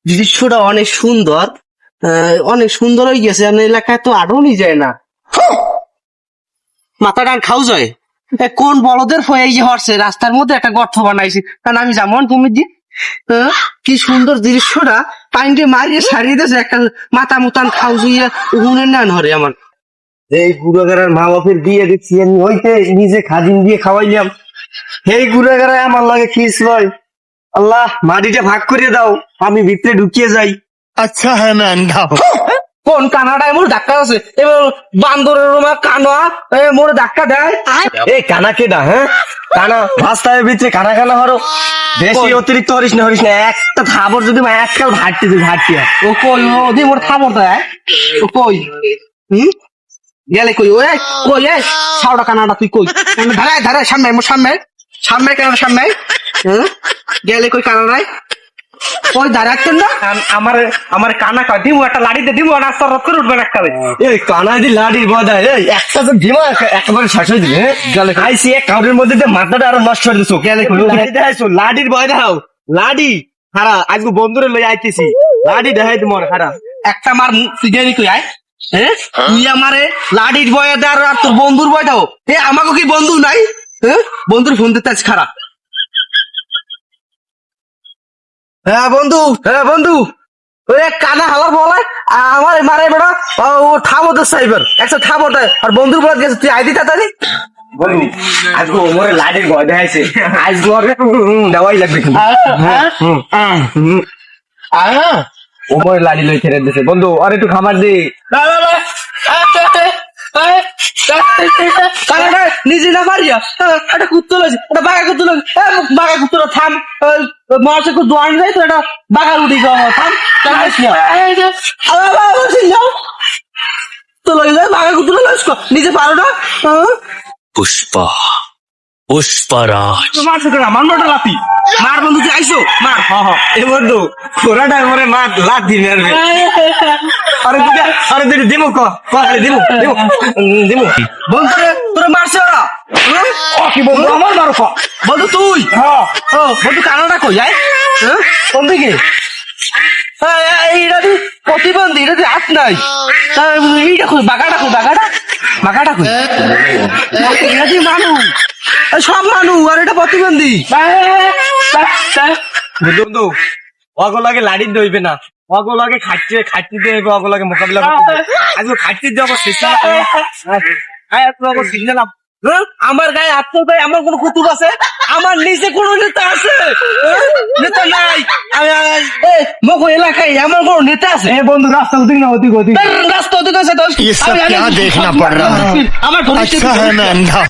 দৃশ্যটা অনেক সুন্দর, অনেক সুন্দর হয়ে গেছে। এলাকায় তো আড়নই যায় না, মাথা ডান খাও যায়। কোন বলদের হয়ে গিয়ে হচ্ছে রাস্তার মধ্যে একটা গর্ত বানাইছে, কারণ আমি যেমন তুমি দি কি সুন্দর দৃশ্যটা, পানিতে মারিয়ে সারিয়ে দিয়েছে একটা মাথা মুতান খাও জুইয়া উহুনের না হরে আমার। এই গুড়াগাড়ার মা বাপের বিয়ে দিচ্ছি আমি, হইতে নিজে খাদিম দিয়ে খাওয়াইলাম, এই গুড়াগাড়ায় আমার লাগে খিস লয়। আল্লাহ মাটিটা ভাগ করে দাও, আমি ভিতরে ঢুকিয়ে যাই। अच्छा है मैं अंधा हूँ। কোন কানাডায় মোর ধাক্কা আছে, এবার বান্দরের রোমা কানা মোর ধাক্কা দেয়। এই কানা কেডা? হ্যাঁ কানা রাস্তার ভিতরে কানা কানা হরো, বেশি অতিরিক্ত হরিস না একটা থাবর যদি এককাল ভাটতে তুই ভাটতিয়া। ও কই ও দি মোর থামর দেয়, ও কই গেলে কই, ওই কই এ ছাওড়া কানাডা তুই কই? ধারে ধারে সামনে মোর সামনে সামনে কানাডা সামনে, গেলে কই কানাডায় ওই দাঁড়াচ্ছেন না? আমার আমার কানা কয় দিমু একটা লাড়িতে দিমু, রাস্তা রদ করে উঠবে একটা। এই কানা দি লাড়ির বদায় এই একটা তো ধিমা একেবারে শেষ হয়ে দিবে। গেলে আইসি এক কাউরের মধ্যে দিয়ে মাথাটা আরো নষ্ট করে দিছো। গেলে কই দেখাইছো লাড়ির বয় দাও, লাড়ি হারা আজকে বন্ধুরে লই আইতেছি, লাড়ি দেখাই তোমার হারা একটা মার সিগারি কই আয়, হ্যাঁ তুই আমারে লাডির বয়ে দে আর তোর বন্ধুর বয়ে দাও। এ আমাকে কি বন্ধু নাই? হ্যাঁ বন্ধুর ফোন দিতে আছে খারাপ। হ্যাঁ বন্ধু, হ্যাঁ বন্ধু, ওই কানা হালার বলে আমার মারে বেড়া ও থামো তো সাইবার একটা থামো আর বন্ধুর বলে গেছে তুই আইডি তাড়াতাড়ি বলিনি আজকে ওমরে লাড়ির বয় দেখাইছে, আজকে ওরে দেওয়াই লাগবে। ওমরে লাড়ি লই ছেড়ে দিছে বন্ধু, আর একটু খাবার দে। নিজে না পারিয়া একটা কুত্তো লাগছে, একটা বাঘা কুত্তো লাগছে, বাঘা কুত্তোটা থাম, মারছে খুব দোয়ান যায় তো একটা বাঘা উঠি যাওয়া থাম তো লাগে যায় বাঘা কুত্তো লাগছে নিজে পারো না। पुष्पा पुष्पराज মারছে কেন আমার মোটা লাফি মার বন্ধু তুই আইসো মার। এ বন্ধু ঘোড়াটা মরে মা লাত দিবি আর আরে দিদি দিমু দিমু দিমু দিমু বন্ধু তোরা মারছে ওরা কি বন্ধু আমার মারো বন্ধু তুই বন্ধু কানাডা কই যায় কোন দিকে? এইটা তুই প্রতিবন্ধী, এটা তুই হাত নাই, এইটা কই বাঘাটা কই বাঘাটা বাঘাটা কই? এটা তুই মানুষ, সব মানুষ আর এটা প্রতিবন্ধী। বন্ধু অগো লাগে লাড়ি দইবে না, অগো লাগে খাটতে দেবে, অগো লাগে মোকাবিলা করতে আজকে খাটতে যাবো সিগন্যাল। আমার গায়ে হাত তোল, আমার কোন কুতুব আছে? আমার নিচে কোন নেতা আছে? নেতা নাই মগো এলাকায় আমার কোন নেতা আছে? বন্ধু রাস্তা ওদিক না ওদিক রাস্তা ওদিক আছে ये सब क्या देखना पड़ रहा है। আমার अच्छा है मैं अंधा